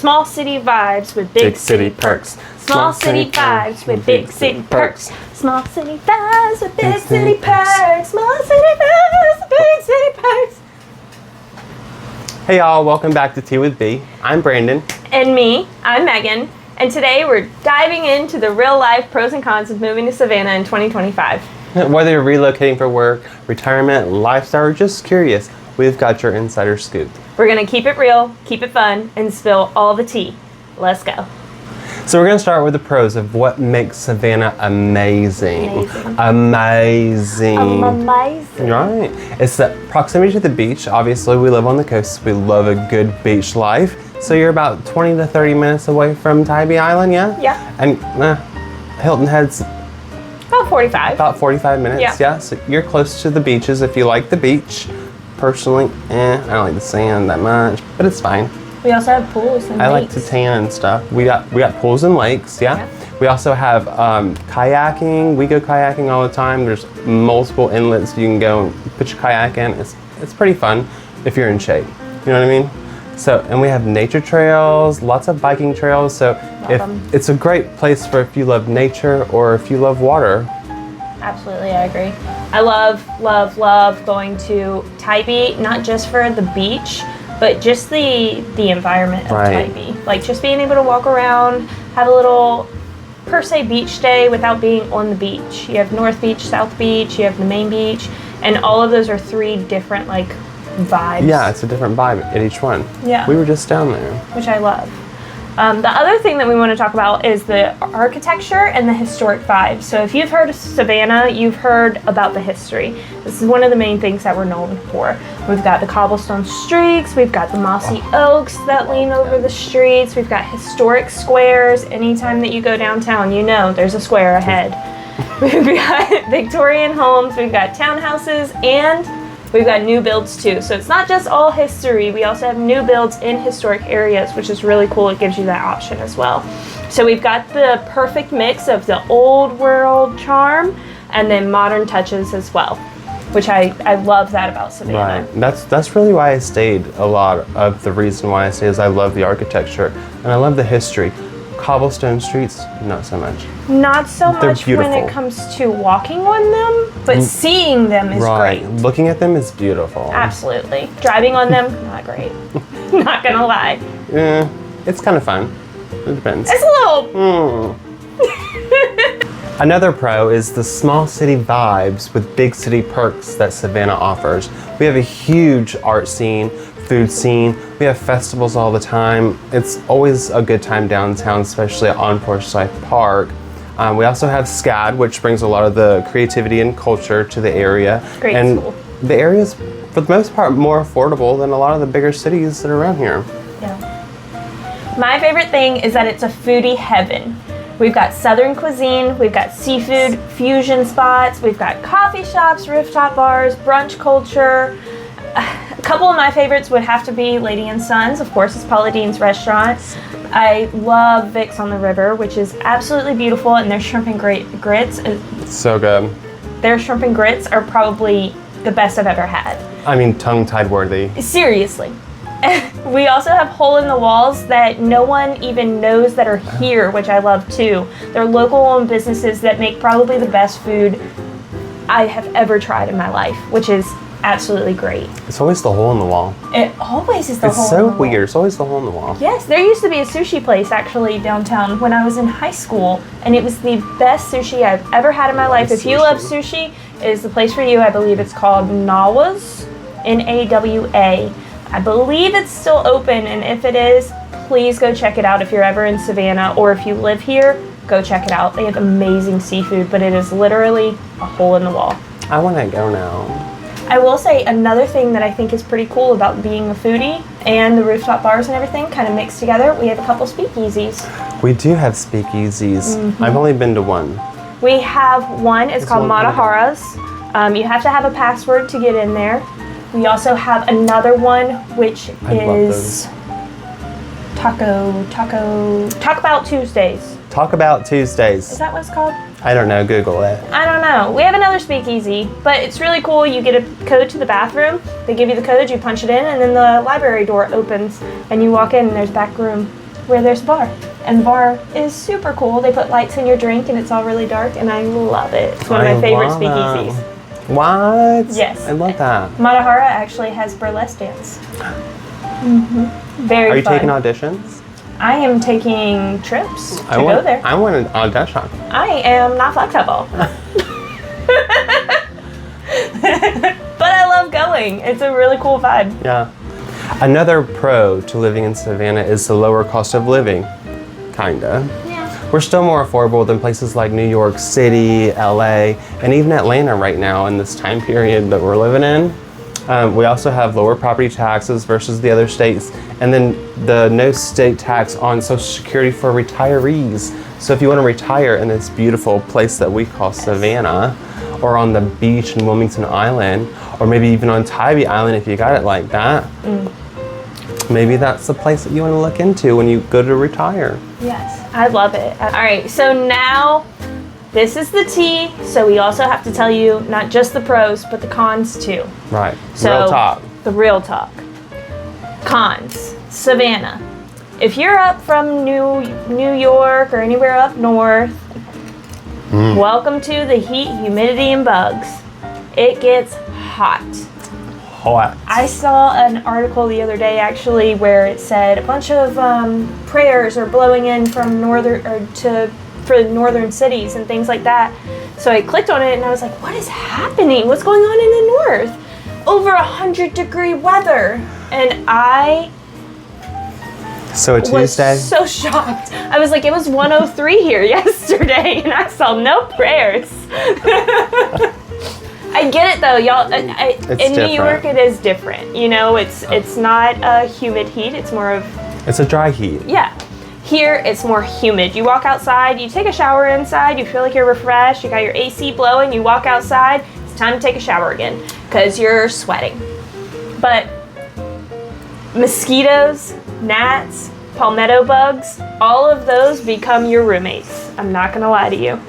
Small city vibes with big city perks. Small city vibes with big city perks. Small city vibes with big city perks. Small city vibes with big city perks. Hey y'all, welcome back to Tea with B. I'm Brandon. And me, I'm Megan. And today we're diving into the real life pros and cons of moving to Savannah in 2025. Whether you're relocating for work, retirement, lifestyle, or just curious, we've got your insider scoop. We're going to keep it real, keep it fun, and spill all the tea. Let's go. So we're going to start with the pros of what makes Savannah amazing. Amazing. Right. It's the proximity to the beach. Obviously, we live on the coast. We love a good beach life. So you're about 20 to 30 minutes away from Tybee Island, yeah? Yeah. And Hilton Head's about 45. About 45 minutes, yeah. So you're close to the beaches if you like the beach. Personally, I don't like the sand that much, but it's fine. We also have pools and lakes. I like to tan and stuff. We got pools and lakes, yeah. We also have kayaking. We go kayaking all the time. There's multiple inlets you can go and put your kayak in. It's pretty fun if you're in shape. You know what I mean? So, and we have nature trails, lots of biking trails. So it's a great place for if you love nature or if you love water. Absolutely, I agree. I love going to Tybee, not just for the beach, but just the environment of Tybee. Like just being able to walk around, have a little, per se, beach day without being on the beach. You have North Beach, South Beach, you have the main beach, and all of those are three different, like, vibes. Yeah, it's a different vibe at each one. Yeah. We were just down there. Which I love. The other thing that we want to talk about is the architecture and the historic vibe. So if you've heard of Savannah, you've heard about the history. This is one of the main things that we're known for. We've got the cobblestone streets, we've got the mossy oaks that lean over the streets, we've got historic squares. Anytime that you go downtown, you know there's a square ahead. We've got Victorian homes, we've got townhouses, and we've got new builds too. So it's not just all history. We also have new builds in historic areas, which is really cool. It gives you that option as well. So we've got the perfect mix of the old world charm and then modern touches as well, which I love that about Savannah. Right. That's really why I stayed. A lot of the reason why I stayed is I love the architecture and I love the history. Cobblestone streets, not so much. Not so much when it comes to walking on them, but seeing them is great. Looking at them is beautiful. Absolutely. Driving on them, not great. Not gonna lie. Yeah, it's kind of fun. It depends. It's a little. Another pro is the small city vibes with big city perks that Savannah offers. We have a huge art scene, food scene. We have festivals all the time. It's always a good time downtown, especially on Forsyth Park. We also have SCAD, which brings a lot of the creativity and culture to the area. Great and school. The area's, for the most part, more affordable than a lot of the bigger cities that are around here. Yeah. My favorite thing is that it's a foodie heaven. We've got Southern cuisine, we've got seafood fusion spots, we've got coffee shops, rooftop bars, brunch culture. A couple of my favorites would have to be Lady and Sons. Of course, it's Paula Deen's restaurant. I love Vic's on the River, which is absolutely beautiful, and their shrimp and grits. It's so good. Their shrimp and grits are probably the best I've ever had. I mean, tongue-tied worthy. Seriously. We also have hole in the walls that no one even knows that are here, which I love too. They're local-owned businesses that make probably the best food I have ever tried in my life, which is absolutely great. It's always the hole in the wall. It always is the hole in the wall. It's so weird. It's always the hole in the wall. Yes, there used to be a sushi place actually downtown when I was in high school, and it was the best sushi I've ever had in my life. If you love sushi, it is the place for you. I believe it's called Nawa's, Nawa. I believe it's still open, and if it is, please go check it out if you're ever in Savannah, or if you live here, go check it out. They have amazing seafood, but it is literally a hole in the wall. I want to go now. I will say another thing that I think is pretty cool about being a foodie and the rooftop bars and everything kind of mixed together. We have a couple speakeasies. We do have speakeasies. I've only been to one. We have one. It's called Matahara's. You have to have a password to get in there. We also have another one, which is Talk About Tuesdays. Talk About Tuesdays. Is that what it's called? I don't know. Google it. I don't know. We have another speakeasy, but it's really cool. You get a code to the bathroom. They give you the code, you punch it in, and then the library door opens, and you walk in, and there's back room. where there's a bar. And the bar is super cool. They put lights in your drink and it's all really dark and I love it. It's one of my favorite speakeasies. What? Yes. I love that. Matahara actually has burlesque dance. Very Are you fun. taking auditions? I am taking trips to go there. I want an audition. I am not flexible. But I love going. It's a really cool vibe. Yeah. Another pro to living in Savannah is the lower cost of living. Kinda. Yeah. We're still more affordable than places like New York City, LA, and even Atlanta right now in this time period that we're living in. We also have lower property taxes versus the other states, and then the no state tax on Social Security for retirees. So if you want to retire in this beautiful place that we call Savannah, or on the beach in Wilmington Island, or maybe even on Tybee Island if you got it like that, maybe that's the place that you want to look into when you go to retire. Yes, I love it. All right, so now this is the tea. So we also have to tell you not just the pros, but the cons too. Right. So Real talk. The real talk. Cons. Savannah. If you're up from New York or anywhere up north, welcome to the heat, humidity, and bugs. It gets hot. Hot. I saw an article the other day actually where it said a bunch of prayers are blowing in from for northern cities and things like that. So I clicked on it and I was like, what is happening? What's going on in the north? Over 100-degree weather. And I So a Tuesday? was so shocked. I was like, it was 103 here yesterday and I saw no prayers. I get it though, y'all. In New York, it is different. You know, it's not a humid heat. It's more of... It's a dry heat. Yeah. Here, it's more humid. You walk outside, you take a shower inside, you feel like you're refreshed, you got your AC blowing, you walk outside, it's time to take a shower again because you're sweating. But mosquitoes, gnats, palmetto bugs, all of those become your roommates. I'm not gonna lie to you.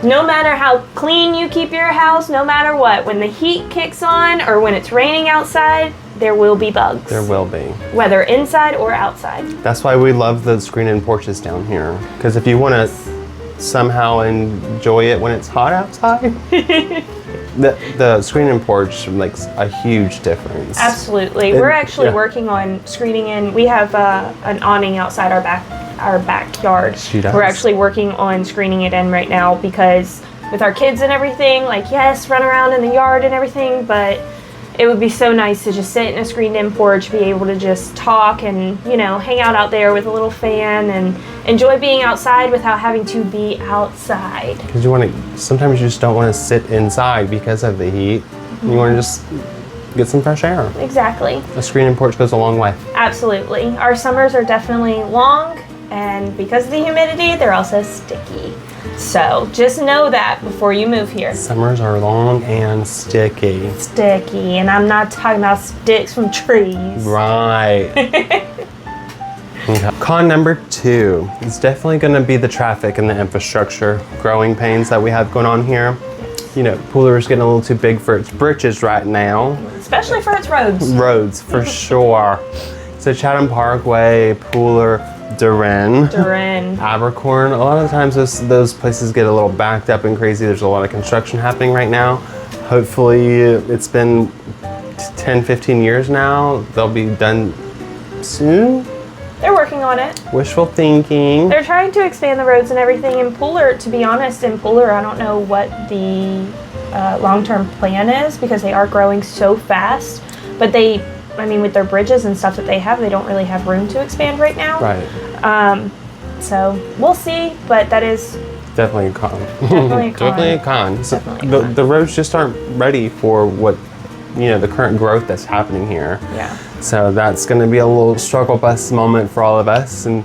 No matter how clean you keep your house, no matter what, when the heat kicks on or when it's raining outside, there will be bugs. There will be. Whether inside or outside. That's why we love the screen-in porches down here. Because if you want to somehow enjoy it when it's hot outside, the screen-in porch makes a huge difference. Absolutely. We're actually working on screening in. We have an awning outside our backyard. She does. We're actually working on screening it in right now because with our kids and everything, like yes, run around in the yard and everything, but it would be so nice to just sit in a screened-in porch, be able to just talk and, you know, hang out there with a little fan and enjoy being outside without having to be outside. Because sometimes you just don't want to sit inside because of the heat. You want to just get some fresh air. Exactly. A screen-in porch goes a long way. Absolutely. Our summers are definitely long, and because of the humidity, they're also sticky. So just know that before you move here. Summers are long and sticky. Sticky, and I'm not talking about sticks from trees. Right. Okay. Con number 2 is definitely going to be the traffic and the infrastructure growing pains that we have going on here. You know, Pooler's getting a little too big for its britches right now. Especially for its roads. Roads, for sure. So Chatham Parkway, Pooler, Durin, Abercorn. A lot of the times those places get a little backed up and crazy. There's a lot of construction happening right now. Hopefully, it's been 10, 15 years now. They'll be done soon. They're working on it. Wishful thinking. They're trying to expand the roads and everything. In Pooler, to be honest, I don't know what the long-term plan is because they are growing so fast. But with their bridges and stuff that they have, they don't really have room to expand right now. Right. So we'll see, but that is definitely a con. Definitely a con. Definitely a con. So Definitely a con. The roads just aren't ready for what, the current growth that's happening here. Yeah. So that's going to be a little struggle bus moment for all of us, and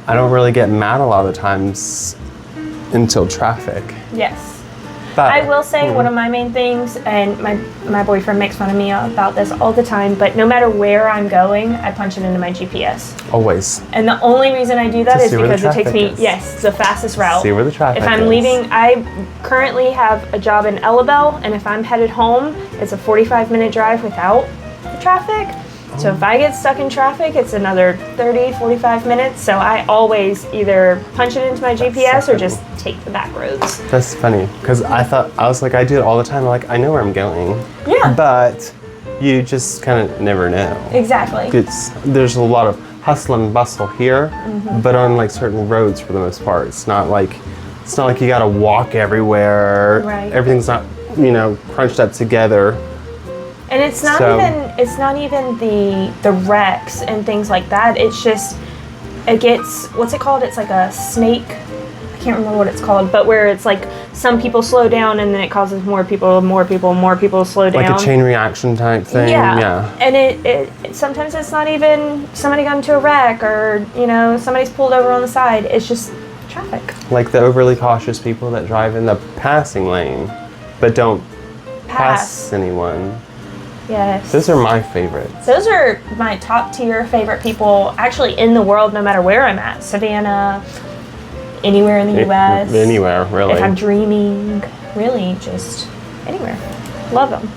I don't really get mad a lot of times until traffic. Yes. But, I will say one of my main things, and my boyfriend makes fun of me about this all the time, but no matter where I'm going, I punch it into my GPS. Always. And the only reason I do that is because it takes me, is. the fastest route. See where the traffic is. If I'm leaving, I currently have a job in Ellabelle, and if I'm headed home, it's a 45-minute drive without the traffic. So if I get stuck in traffic, it's another 30, 45 minutes. So I always either punch it into my GPS or just take the back roads. That's funny, because I was like, I do it all the time. Like, I know where I'm going. Yeah. But you just kind of never know. Exactly. There's a lot of hustle and bustle here, but on like certain roads for the most part. It's not like you gotta walk everywhere. Right. Everything's not, crunched up together. And it's not even the wrecks and things like that. It's just it gets, what's it called? It's like a snake. I can't remember what it's called, but where it's like some people slow down and then it causes more people slow down. Like a chain reaction type thing. Yeah. And it sometimes it's not even somebody got into a wreck or somebody's pulled over on the side. It's just traffic. Like the overly cautious people that drive in the passing lane, but don't pass anyone. Yes. Those are my favorites. Those are my top tier favorite people actually in the world, no matter where I'm at. Savannah, anywhere in the U.S. Anywhere, really. If I'm dreaming, really just anywhere. Love them.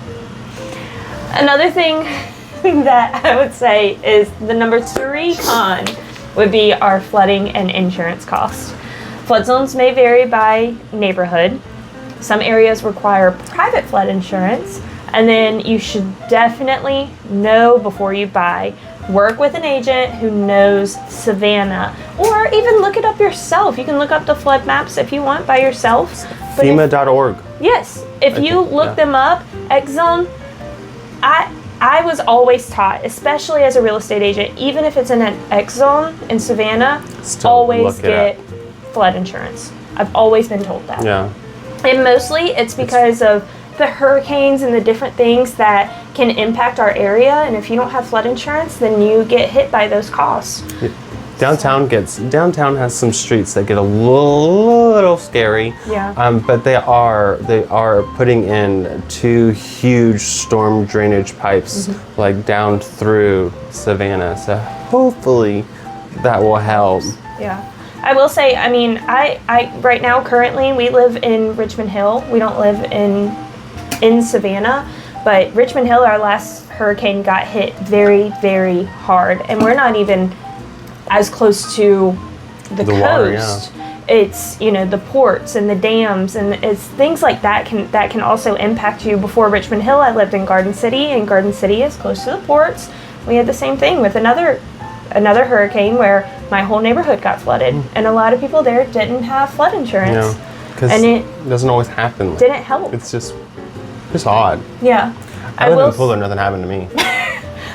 Another thing that I would say is the number 3 con would be our flooding and insurance costs. Flood zones may vary by neighborhood. Some areas require private flood insurance. And then you should definitely know before you buy. Work with an agent who knows Savannah, or even look it up yourself. You can look up the flood maps if you want by yourself. FEMA.org. Yes, if you look them up, X Zone. I was always taught, especially as a real estate agent, even if it's in an X Zone in Savannah, always get flood insurance. I've always been told that. Yeah. And mostly it's because of the hurricanes and the different things that can impact our area, and if you don't have flood insurance, then you get hit by those costs. Downtown has some streets that get a little scary. Yeah. But they are putting in 2 huge storm drainage pipes like down through Savannah. So hopefully that will help. Yeah. I will say, I right now currently we live in Richmond Hill. We don't live in Savannah, but Richmond Hill, our last hurricane, got hit very, very hard, and we're not even as close to the coast. Water, yeah. It's the ports and the dams, and it's things like that can also impact you. Before Richmond Hill, I lived in Garden City, and Garden City is close to the ports. We had the same thing with another hurricane where my whole neighborhood got flooded, and a lot of people there didn't have flood insurance. Because it doesn't always happen. Didn't help. It's just odd. Yeah. I live in Fuller, nothing happened to me.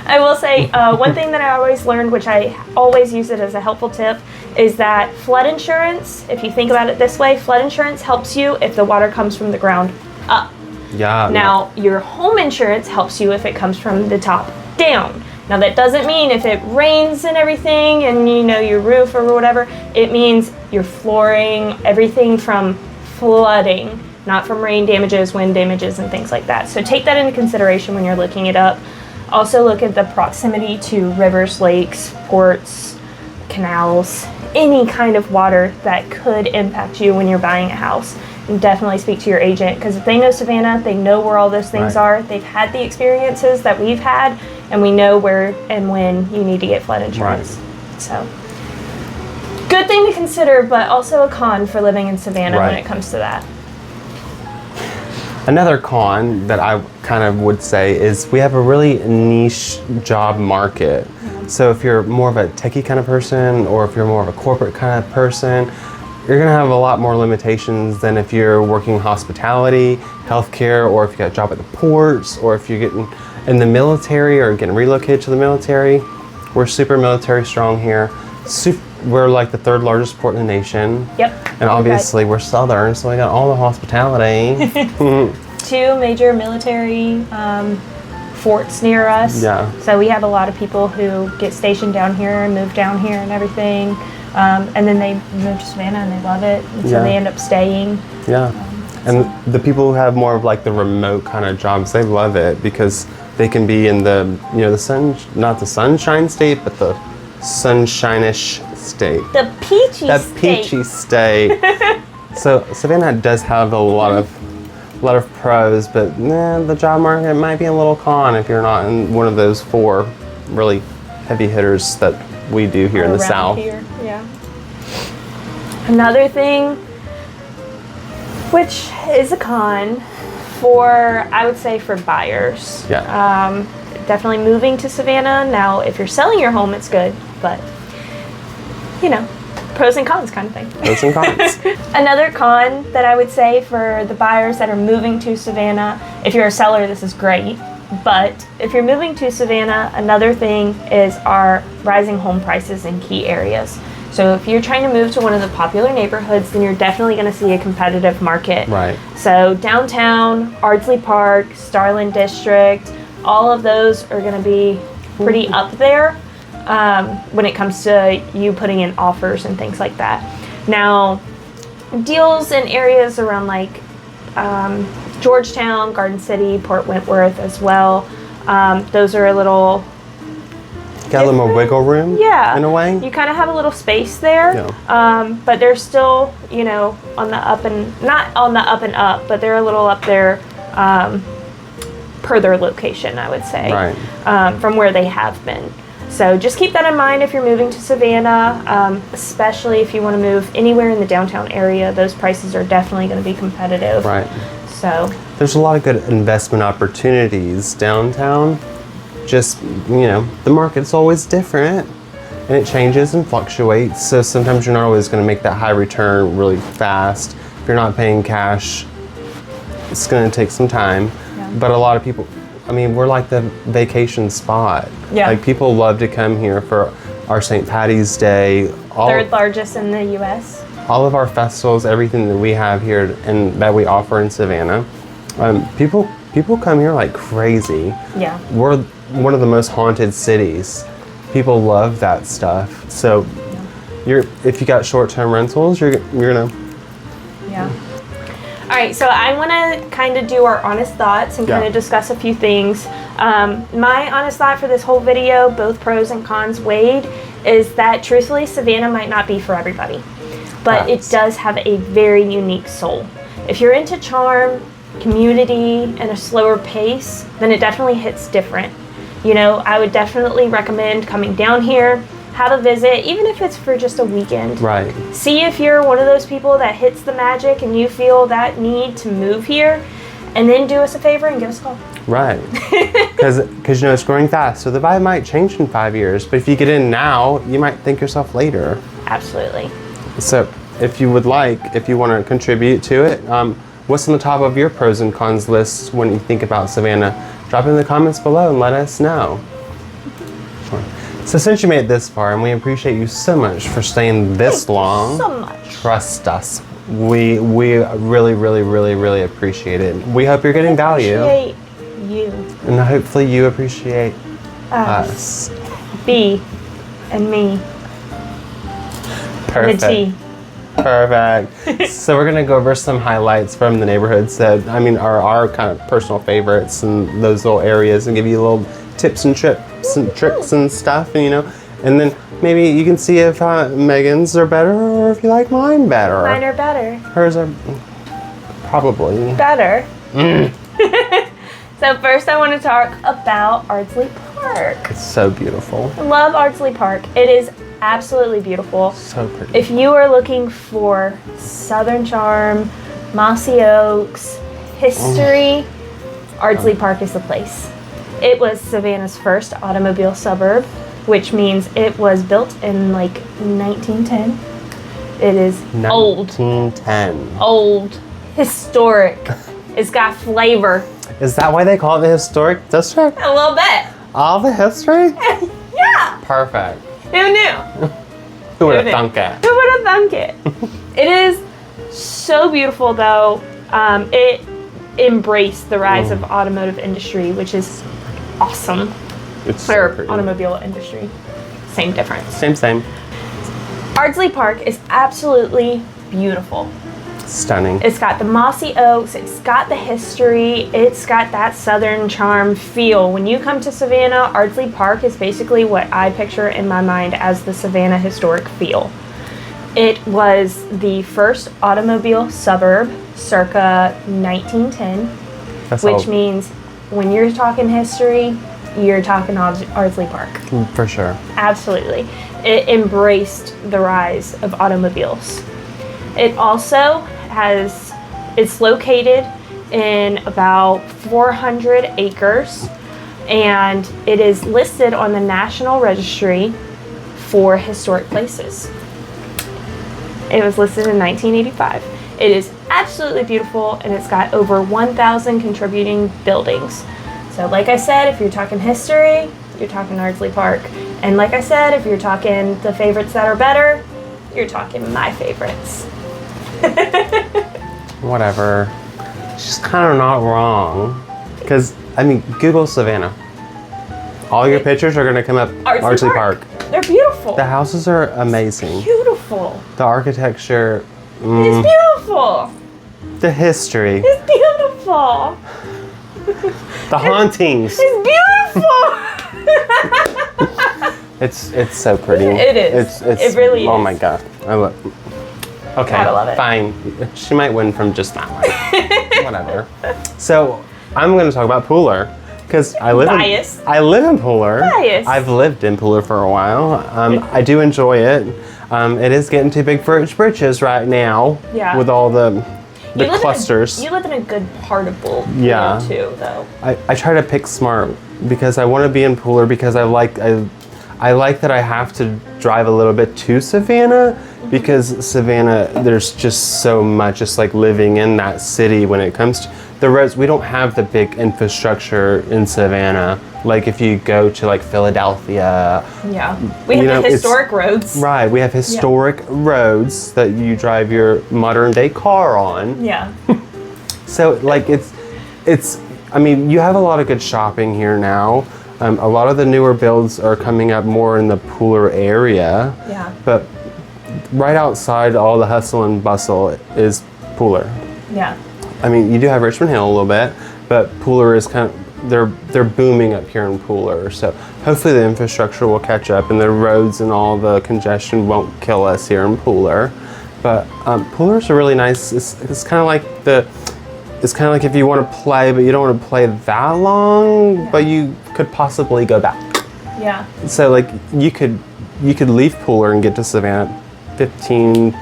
I will say one thing that I always learned, which I always use it as a helpful tip, is that flood insurance, if you think about it this way, flood insurance helps you if the water comes from the ground up. Yeah. Now, your home insurance helps you if it comes from the top down. Now, that doesn't mean if it rains and everything and your roof or whatever, it means your flooring, everything from flooding, not from rain damages, wind damages, and things like that. So take that into consideration when you're looking it up. Also look at the proximity to rivers, lakes, ports, canals, any kind of water that could impact you when you're buying a house. And definitely speak to your agent, because if they know Savannah, they know where all those things are. They've had the experiences that we've had, and we know where and when you need to get flood insurance. Right. So, good thing to consider, but also a con for living in Savannah when it comes to that. Another con that I kind of would say is we have a really niche job market. So if you're more of a techie kind of person, or if you're more of a corporate kind of person, you're gonna have a lot more limitations than if you're working hospitality, healthcare, or if you got a job at the ports, or if you're getting in the military or getting relocated to the military. We're super military strong here. We're like the 3rd largest port in the nation. Yep. And obviously we're Southern, so we got all the hospitality. 2 major military forts near us. Yeah. So we have a lot of people who get stationed down here and move down here and everything. And then they move to Savannah and they love it. And so they end up staying. Yeah. And the people who have more of like the remote kind of jobs, they love it because they can be in the, the sun, not the sunshine state, but the sunshine-ish state. The peachy state. So Savannah does have a lot of pros, but the job market might be a little con if you're not in one of those 4 really heavy hitters that we do here in the Around South. here, yeah. Another thing, which is a con for, I would say, for buyers. Yeah. Definitely moving to Savannah. Now, if you're selling your home, it's good, but, you know, pros and cons kind of thing. Pros and cons. Another con that I would say for the buyers that are moving to Savannah, if you're a seller, this is great. But if you're moving to Savannah, another thing is our rising home prices in key areas. So if you're trying to move to one of the popular neighborhoods, then you're definitely going to see a competitive market. Right. So downtown, Ardsley Park, Starland District, all of those are going to be pretty up there when it comes to you putting in offers and things like that. Now, deals in areas around like Georgetown, Garden City, Port Wentworth as well. Those are a little Got a little more wiggle room, yeah, in a way. You kind of have a little space there, Yeah. but they're still, you know, on the up and, not on the up and up, but they're a little up there per their location, I would say, Right. from where they have been. So just keep that in mind if you're moving to Savannah, especially if you want to move anywhere in the downtown area. Those prices are definitely going to be competitive. Right. So There's a lot of good investment opportunities downtown. Just, you know, the market's always different and it changes and fluctuates. So sometimes you're not always going to make that high return really fast. If you're not paying cash, it's going to take some time. Yeah. But a lot of people, I mean, we're like the vacation spot. Yeah. Like people love to come here for our St. Patty's Day. third largest in the U.S. All of our festivals, everything that we have here and that we offer in Savannah, people come here like crazy. Yeah. We're one of the most haunted cities. People love that stuff. So, if you got short-term rentals, you're gonna. Yeah. All right, so I want to kind of do our honest thoughts and kind Yeah. of discuss a few things. My honest thought for this whole video, both pros and cons weighed, is that truthfully, Savannah might not be for everybody, but it Facts. does have a very unique soul. If you're into charm, community, and a slower pace, then it definitely hits different. You know, I would definitely recommend coming down here, have a visit, even if it's for just a weekend. Right. See if you're one of those people that hits the magic and you feel that need to move here, and then do us a favor and give us a call. Right. Because you know it's growing fast, so the vibe might change in 5 years. But if you get in now, you might think yourself later. Absolutely. So if you want to contribute to it, what's on the top of your pros and cons list when you think about Savannah? Drop it in the comments below and let us know. So since you made it this far, and we appreciate you so much for staying this long. So much. Trust us. We really, really, really, really appreciate it. We hope you're getting value. Appreciate you. And hopefully you appreciate us. B and me. Perfect. And the T. Perfect. So we're gonna go over some highlights from the neighborhoods that are our kind of personal favorites in those little areas, and give you little tips and tricks and stuff, and and then maybe you can see if Megan's are better or if you like mine better. Mine are better. Hers are probably Better. So first I want to talk about Ardsley Park. It's so beautiful. I love Ardsley Park. It is absolutely beautiful. So pretty. If you are looking for Southern charm, mossy oaks, history, Ardsley Park is the place. It was Savannah's first automobile suburb, which means it was built in like 1910. It is old. 1910. Old. Historic. It's got flavor. Is that why they call it the historic district? A little bit. All the history? Yeah. Perfect. Who knew? Who would have thunk it? Who would have thunk it? It is so beautiful, though. It embraced the rise of automotive industry, which is awesome. It's Or so pretty. automobile industry. Same difference. Same. Ardsley Park is absolutely beautiful. Stunning. It's got the mossy oaks, it's got the history, it's got that southern charm feel. When you come to Savannah, Ardsley Park is basically what I picture in my mind as the Savannah historic feel. It was the first automobile suburb circa 1910, That's which all. means when you're talking history, you're talking Ardsley Park. For sure. Absolutely. It embraced the rise of automobiles. It also it's located in about 400 acres, and it is listed on the National Registry for Historic Places. It was listed in 1985. It is absolutely beautiful, and it's got over 1,000 contributing buildings. So like I said, if you're talking history, you're talking Ardsley Park. And like I said, if you're talking the favorites that are better, you're talking my favorites. Whatever. She's kind of not wrong. Because, I mean, Google Savannah. All your pictures are going to come up Ardsley Park. They're beautiful. The houses are amazing. Beautiful. The architecture. It's beautiful. The history. It's beautiful. The hauntings. It's beautiful. It's so pretty. It is. It really is. Oh my god. Okay. Gotta love it. Fine. She might win from just that one. Whatever. So I'm going to talk about Pooler because I live in Pooler. Bias. I've lived in Pooler for a while. I do enjoy it. It is getting too big for its britches right now. Yeah. With all the clusters. You live in a good part of Pooler too, though. I try to pick smart because I want to be in Pooler because I like that I have to drive a little bit to Savannah because Savannah, there's just so much just like living in that city when it comes to the roads. We don't have the big infrastructure in Savannah. Like if you go to like Philadelphia. Yeah, we have the historic roads. Right, we have historic roads that you drive your modern day car on. Yeah. So like it's, I mean, you have a lot of good shopping here now. A lot of the newer builds are coming up more in the Pooler area. Yeah. But right outside all the hustle and bustle is Pooler. Yeah. I mean, you do have Richmond Hill a little bit, but Pooler is kind of, they're booming up here in Pooler. So hopefully the infrastructure will catch up and the roads and all the congestion won't kill us here in Pooler. But Pooler's a really nice, it's kind of like it's kind of like if you want to play, but you don't want to play that long, but you could possibly go back. Yeah. So like you could leave Pooler and get to Savannah 15,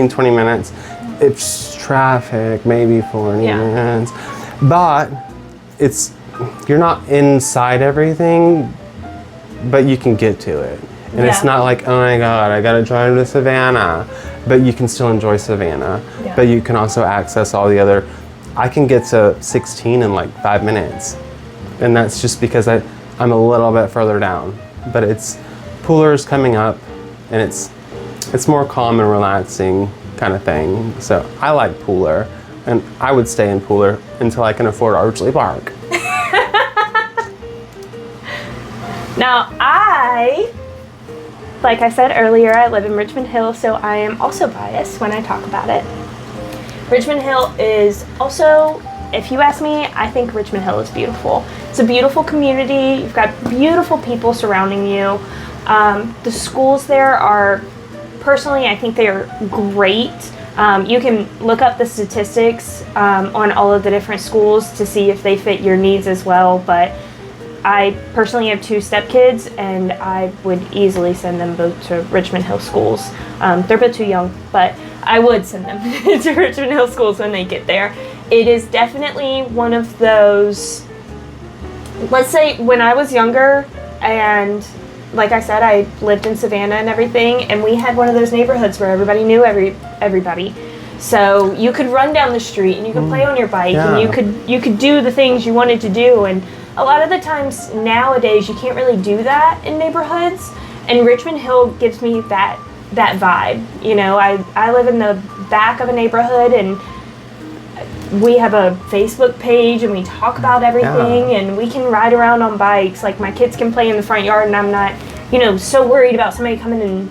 20 minutes. It's traffic, maybe 40 minutes. But you're not inside everything, but you can get to it. And it's not like, oh my God, I gotta drive to Savannah. But you can still enjoy Savannah. Yeah. But you can also access all the other, I can get to 16 in like 5 minutes. And that's just because I'm a little bit further down. But Pooler's coming up and it's more calm and relaxing kind of thing. So I like Pooler and I would stay in Pooler until I can afford Ardsley Park. Now like I said earlier, I live in Richmond Hill, so I am also biased when I talk about it. Richmond Hill is also, if you ask me, I think Richmond Hill is beautiful. It's a beautiful community. You've got beautiful people surrounding you. The schools there are, personally, I think they are great. You can look up the statistics on all of the different schools to see if they fit your needs as well, but I personally have 2 stepkids and I would easily send them both to Richmond Hill schools. They're both too young, but I would send them to Richmond Hill schools when they get there. It is definitely one of those, let's say when I was younger and like I said, I lived in Savannah and everything, and we had one of those neighborhoods where everybody knew everybody. So you could run down the street and you could play on your bike and you could do the things you wanted to do. And a lot of the times nowadays you can't really do that in neighborhoods. And Richmond Hill gives me that vibe. You know, I live in the back of a neighborhood and we have a Facebook page and we talk about everything and we can ride around on bikes. Like my kids can play in the front yard and I'm not, so worried about somebody coming and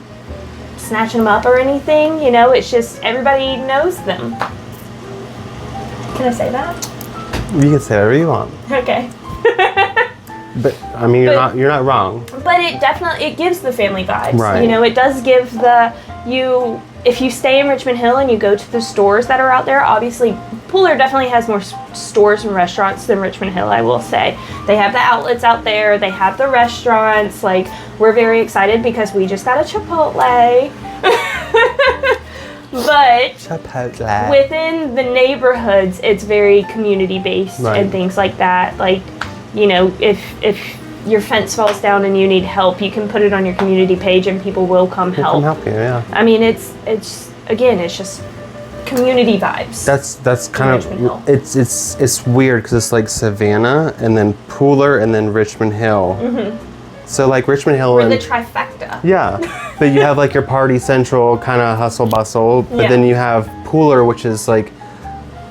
snatching them up or anything. It's just everybody knows them. Can I say that? You can say whatever you want. Okay. But I mean, you're not wrong. But it gives the family vibes. Right. It does give if you stay in Richmond Hill and you go to the stores that are out there, obviously Pooler definitely has more stores and restaurants than Richmond Hill, I will say. They have the outlets out there, they have the restaurants. Like, we're very excited because we just got a Chipotle. But Chipotle. within the neighborhoods, it's very community based and things like that. Like, you know, if your fence falls down and you need help, you can put it on your community page and people will come help. Come help you, yeah. I mean, it's just community vibes. That's kind of it's weird because it's like Savannah and then Pooler and then Richmond Hill. Mm-hmm. So like Richmond Hill We're the trifecta. Yeah, but you have like your party central kind of hustle bustle, but then you have Pooler, which is like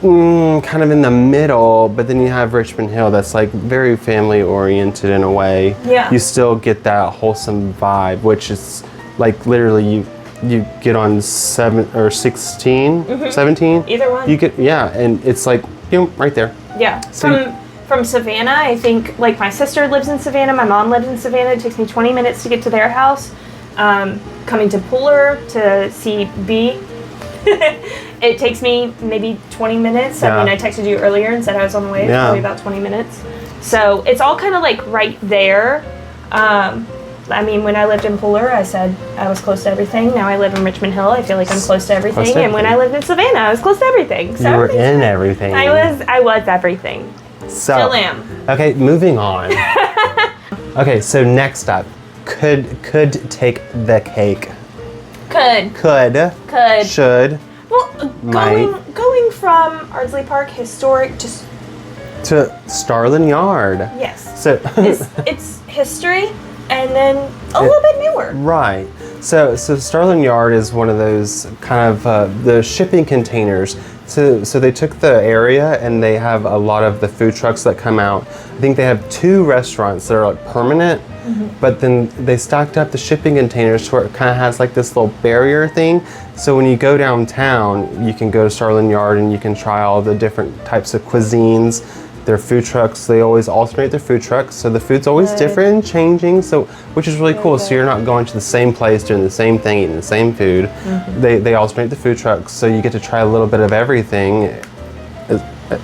kind of in the middle, but then you have Richmond Hill that's like very family oriented in a way. Yeah. You still get that wholesome vibe, which is like literally you get on 7 or 16, 17. Either one. You get, and it's like, right there. Yeah. So from Savannah, I think, like, my sister lives in Savannah, my mom lives in Savannah. It takes me 20 minutes to get to their house. Coming to Pooler to see B, it takes me maybe 20 minutes. I mean, I texted you earlier and said I was on the way. It's probably about 20 minutes. So it's all kind of like right there. I mean, when I lived in Pooler, I said I was close to everything. Now I live in Richmond Hill. I feel like I'm close to everything. And when I lived in Savannah, I was close to everything. So you were in everything. I was everything. So, still am. Okay, moving on. Okay, so next up, could take the cake. Could. Should. Well, going from Ardsley Park historic to Starlin Yard. Yes. So it's history and then a little bit newer. Right. So Starlin Yard is one of those kind of the shipping containers. So they took the area and they have a lot of the food trucks that come out. I think they have 2 restaurants that are like permanent, but then they stacked up the shipping containers to where it kind of has like this little barrier thing. So when you go downtown, you can go to Starlin Yard and you can try all the different types of cuisines. Their food trucks, they always alternate their food trucks, so the food's always different and changing, so which is really cool. So you're not going to the same place doing the same thing, eating the same food. They alternate the food trucks, so you get to try a little bit of everything.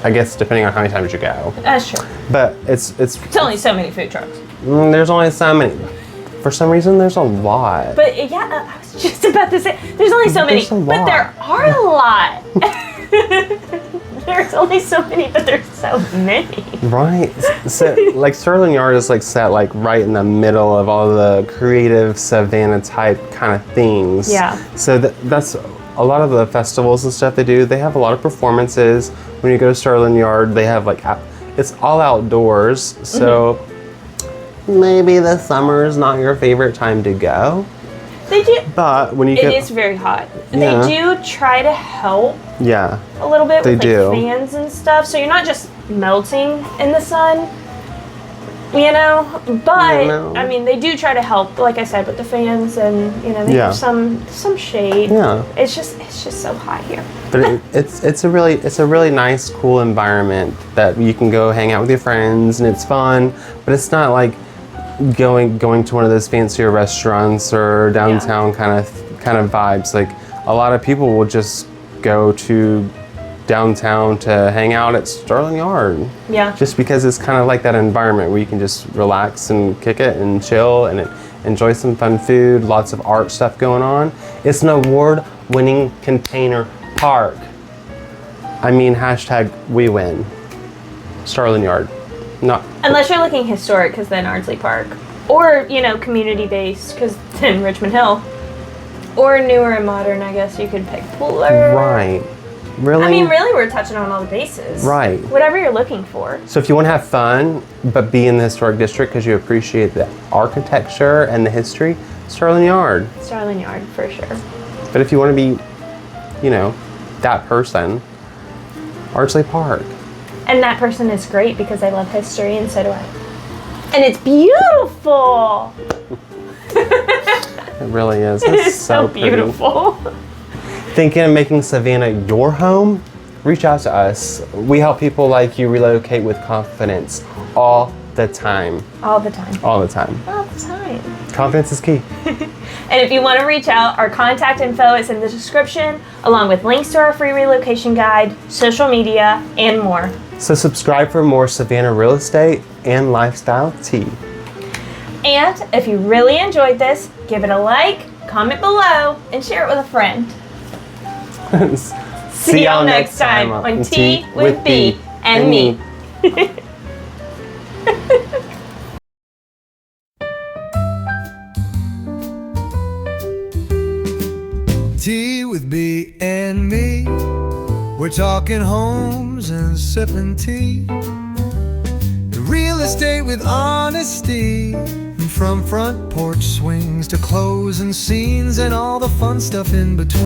I guess depending on how many times you go. That's true. But it's only so many food trucks. There's only so many. For some reason, there's a lot. But yeah, I was just about to say there's only so many, but there are a lot. There's only so many, but there's so many. Right. So, like, Starlin Yard is, like, set, like, right in the middle of all the creative Savannah type kind of things. Yeah. So that's a lot of the festivals and stuff they do. They have a lot of performances. When you go to Starlin Yard, they have, like, it's all outdoors. So maybe the summer is not your favorite time to go. They do. But when you it is very hot. Yeah. They do try to help a little bit with like fans and stuff, so you're not just melting in the sun, you know. But I mean, they do try to help, like I said, with the fans, and you know, they have some shade. Yeah. It's just so hot here. But it's a really nice, cool environment that you can go hang out with your friends, and it's fun. But it's not like going to one of those fancier restaurants or downtown kind of vibes. Like, a lot of people will just go to downtown to hang out at Starlin Yard. Yeah. Just because it's kind of like that environment where you can just relax and kick it and chill and enjoy some fun food, lots of art stuff going on. It's an award-winning container park. I mean, hashtag we win. Starlin Yard. No. Unless you're looking historic, because then Ardsley Park. Or, you know, community-based, because then Richmond Hill. Or newer and modern, I guess you could pick Pooler. Right. Really? I mean, really, we're touching on all the bases. Right. Whatever you're looking for. So if you want to have fun, but be in the historic district because you appreciate the architecture and the history, Starlin Yard. Starlin Yard, for sure. But if you want to be, you know, that person, Ardsley Park. And that person is great because I love history, and so do I. And it's beautiful. It really is. It's so beautiful. Thinking of making Savannah your home? Reach out to us. We help people like you relocate with confidence all the time. All the time. All the time. All the time. Confidence is key. And if you want to reach out, our contact info is in the description, along with links to our free relocation guide, social media, and more. So subscribe for more Savannah real estate and lifestyle tea. And if you really enjoyed this, give it a like, comment below, and share it with a friend. See y'all next time on Tea with B and me. Tea with B and me. We're talking homes and sipping tea. Real estate with honesty. From front porch swings to closing scenes and all the fun stuff in between.